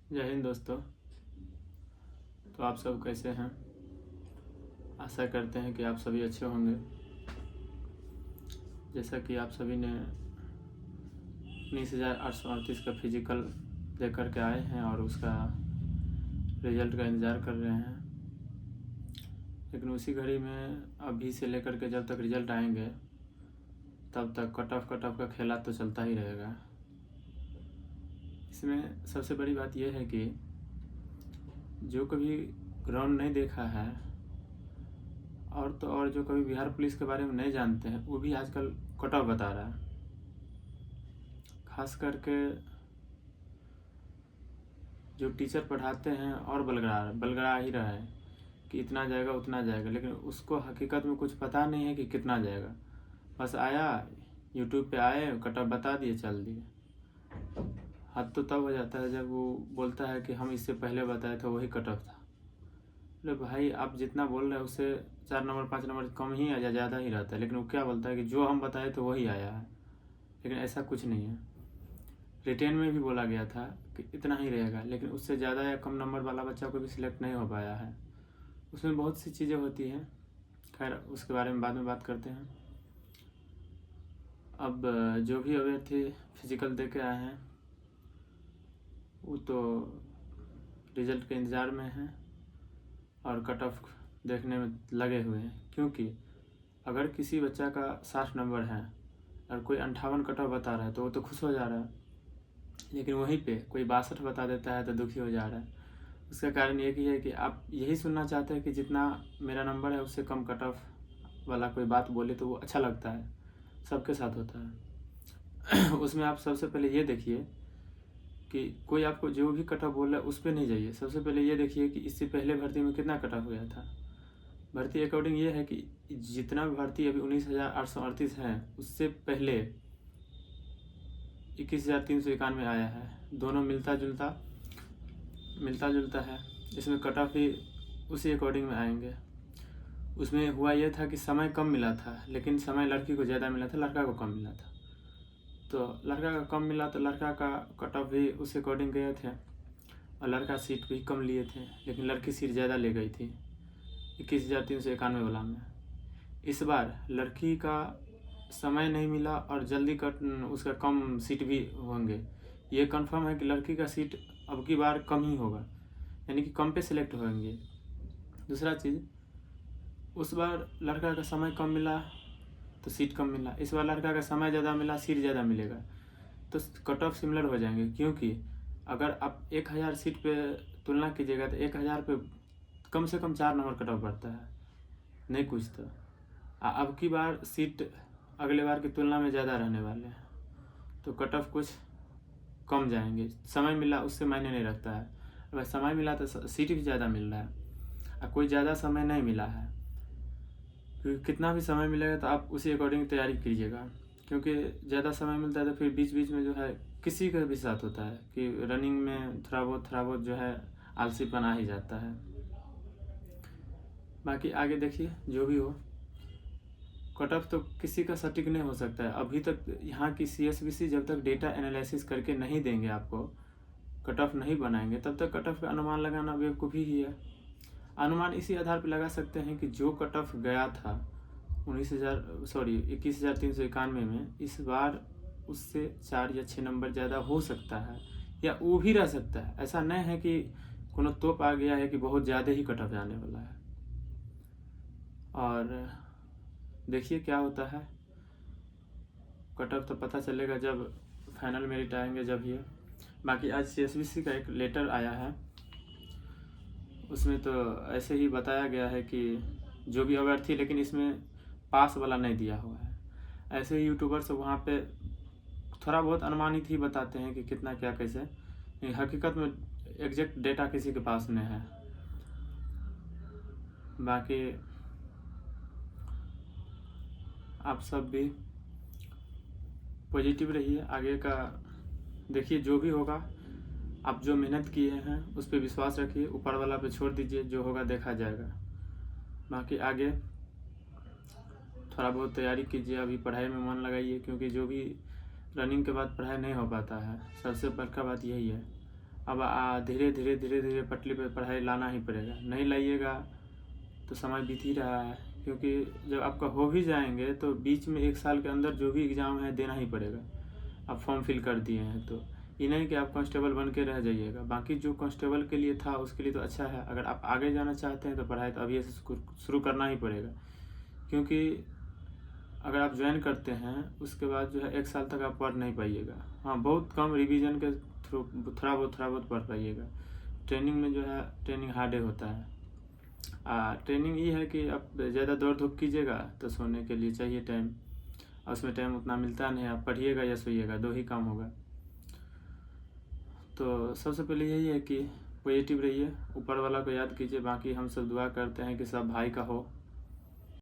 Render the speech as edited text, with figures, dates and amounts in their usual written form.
जय हिंद दोस्तों। तो आप सब कैसे हैं? आशा करते हैं कि आप सभी अच्छे होंगे। जैसा कि आप सभी ने 19,838 का फिजिकल दे कर के आए हैं और उसका रिज़ल्ट का इंतज़ार कर रहे हैं, लेकिन उसी घड़ी में अभी से लेकर के जब तक रिज़ल्ट आएंगे तब तक कट ऑफ का खेला तो चलता ही रहेगा। इसमें सबसे बड़ी बात यह है कि जो कभी ग्राउंड नहीं देखा है और जो कभी बिहार पुलिस के बारे में नहीं जानते हैं वो भी आजकल कट ऑफ बता रहा है। खास करके जो टीचर पढ़ाते हैं और बलगड़ा ही रहा है कि इतना जाएगा उतना जाएगा, लेकिन उसको हकीकत में कुछ पता नहीं है कि कितना जाएगा। बस आया यूट्यूब पे आए कट ऑफ बता दिए चल दिए। हद तो तब हो जाता है जब वो बोलता है कि हम इससे पहले बताए थे वही कट ऑफ था। अरे भाई, आप जितना बोल रहे हैं उससे 4 नंबर 5 नंबर कम ही या ज़्यादा ही रहता है, लेकिन वो क्या बोलता है कि जो हम बताए तो वही आया है। लेकिन ऐसा कुछ नहीं है। रिटेन में भी बोला गया था कि इतना ही रहेगा, लेकिन उससे ज़्यादा या कम नंबर वाला बच्चा कोई भी सिलेक्ट नहीं हो पाया है। उसमें बहुत सी चीज़ें होती हैं, खैर उसके बारे में बाद में बात करते हैं। अब जो भी अभ्यर्थी फिजिकल दे के आए हैं वो तो रिज़ल्ट के इंतज़ार में हैं और कट ऑफ देखने में लगे हुए हैं, क्योंकि अगर किसी बच्चा का 60 नंबर है और कोई 58 कट ऑफ बता रहा है तो वो तो खुश हो जा रहा है, लेकिन वहीं पे कोई 62 बता देता है तो दुखी हो जा रहा है। उसका कारण एक ही है कि आप यही सुनना चाहते हैं कि जितना मेरा नंबर है उससे कम कट ऑफ वाला कोई बात बोले तो वो अच्छा लगता है। सबके साथ होता है। उसमें आप सबसे पहले ये देखिए कि कोई आपको जो भी कट ऑफ बोल रहा है उस पर नहीं जाइए। सबसे पहले ये देखिए कि इससे पहले भर्ती में कितना कट ऑफ गया था। भर्ती अकॉर्डिंग ये है कि जितना भर्ती अभी 19,838 है उससे पहले 21,391 आया है। दोनों मिलता जुलता है। इसमें कट ऑफ भी उसी अकॉर्डिंग में आएंगे। उसमें हुआ यह था कि समय कम मिला था, लेकिन समय लड़की को ज़्यादा मिला था, लड़का को कम मिला था। तो लड़का का कम मिला तो लड़का का कट ऑफ भी उस अकॉर्डिंग गए थे और लड़का सीट भी कम लिए थे, लेकिन लड़की सीट ज़्यादा ले गई थी 21,391 वाला में। इस बार लड़की का समय नहीं मिला और जल्दी उसका कम सीट भी होंगे। ये कंफर्म है कि लड़की का सीट अब की बार कम ही होगा, यानी कि कम पे सिलेक्ट होंगे। दूसरा चीज़, उस बार लड़का का समय कम मिला तो सीट कम मिला, इस बार लड़का का समय ज़्यादा मिला सीट ज़्यादा मिलेगा, तो कट ऑफ सिमिलर हो जाएंगे। क्योंकि अगर आप 1000 सीट पे तुलना कीजिएगा तो 1000 पे कम से कम 4 नंबर कट ऑफ बढ़ता है, नहीं कुछ तो। अब की बार सीट अगले बार की तुलना में ज़्यादा रहने वाले हैं, तो कट ऑफ कुछ कम जाएंगे। समय मिला उससे मायने नहीं रखता है। अगर समय मिला तो सीट भी ज़्यादा मिल रहा है, और कोई ज़्यादा समय नहीं मिला है, क्योंकि कितना भी समय मिलेगा तो आप उसी अकॉर्डिंग तैयारी कीजिएगा। क्योंकि ज़्यादा समय मिलता है तो फिर बीच बीच में जो है किसी का भी साथ होता है कि रनिंग में थोड़ा बहुत जो है आलसीपन आ ही जाता है। बाकी आगे देखिए, जो भी हो कट ऑफ तो किसी का सटीक नहीं हो सकता है। अभी तक यहाँ की CSBC जब तक डेटा एनालिसिस करके नहीं देंगे, आपको कट ऑफ नहीं बनाएंगे, तब तक कट ऑफ का अनुमान लगाना बेवकूफ़ी ही है। अनुमान इसी आधार पर लगा सकते हैं कि जो कट ऑफ गया था 21,391 में, इस बार उससे 4 या 6 नंबर ज़्यादा हो सकता है या वो भी रह सकता है। ऐसा नहीं है कि कोनो तोप आ गया है कि बहुत ज़्यादा ही कट ऑफ जाने वाला है। और देखिए क्या होता है। कट ऑफ तो पता चलेगा जब फाइनल मेरिट आएंगे, जब ये। बाकी आज CSBC का एक लेटर आया है, उसमें तो ऐसे ही बताया गया है कि जो भी अभ्यर्थी, लेकिन इसमें पास वाला नहीं दिया हुआ है। ऐसे ही यूट्यूबर्स वहाँ पे थोड़ा बहुत अनुमानित ही बताते हैं कि कितना क्या कैसे, हकीकत में एग्जैक्ट डेटा किसी के पास नहीं है। बाकी आप सब भी पॉजिटिव रहिए, आगे का देखिए। जो भी होगा, आप जो मेहनत किए हैं उस पर विश्वास रखिए, ऊपर वाला पे छोड़ दीजिए, जो होगा देखा जाएगा। बाकी आगे थोड़ा बहुत तैयारी कीजिए, अभी पढ़ाई में मन लगाइए, क्योंकि जो भी रनिंग के बाद पढ़ाई नहीं हो पाता है, सबसे बड़का बात यही है। अब धीरे धीरे धीरे धीरे पटरी पे पढ़ाई लाना ही पड़ेगा, नहीं लाइएगा तो समय बीत ही रहा है। क्योंकि जब आपका हो भी जाएंगे तो बीच में 1 साल के अंदर जो भी एग्ज़ाम है देना ही पड़ेगा। आप फॉर्म फिल कर दिए हैं तो ये नहीं कि आप कांस्टेबल बन के रह जाइएगा। बाकी जो कांस्टेबल के लिए था उसके लिए तो अच्छा है, अगर आप आगे जाना चाहते हैं तो पढ़ाई तो अभी से शुरू करना ही पड़ेगा। क्योंकि अगर आप ज्वाइन करते हैं उसके बाद जो है 1 साल तक आप पढ़ नहीं पाइएगा। हाँ, बहुत कम रिवीजन के थ्रू थोड़ा बहुत पढ़ पाइएगा। ट्रेनिंग में जो है ट्रेनिंग हार्ड होता है। ट्रेनिंग ये है कि आप ज़्यादा दौड़ धूप कीजिएगा तो सोने के लिए चाहिए टाइम, और उसमें टाइम उतना मिलता नहीं। आप पढ़िएगा या सोइएगा, 2 ही काम होगा। तो सबसे पहले यही है कि पॉजिटिव रहिए, ऊपर वाला को याद कीजिए। बाकी हम सब दुआ करते हैं कि सब भाई का हो।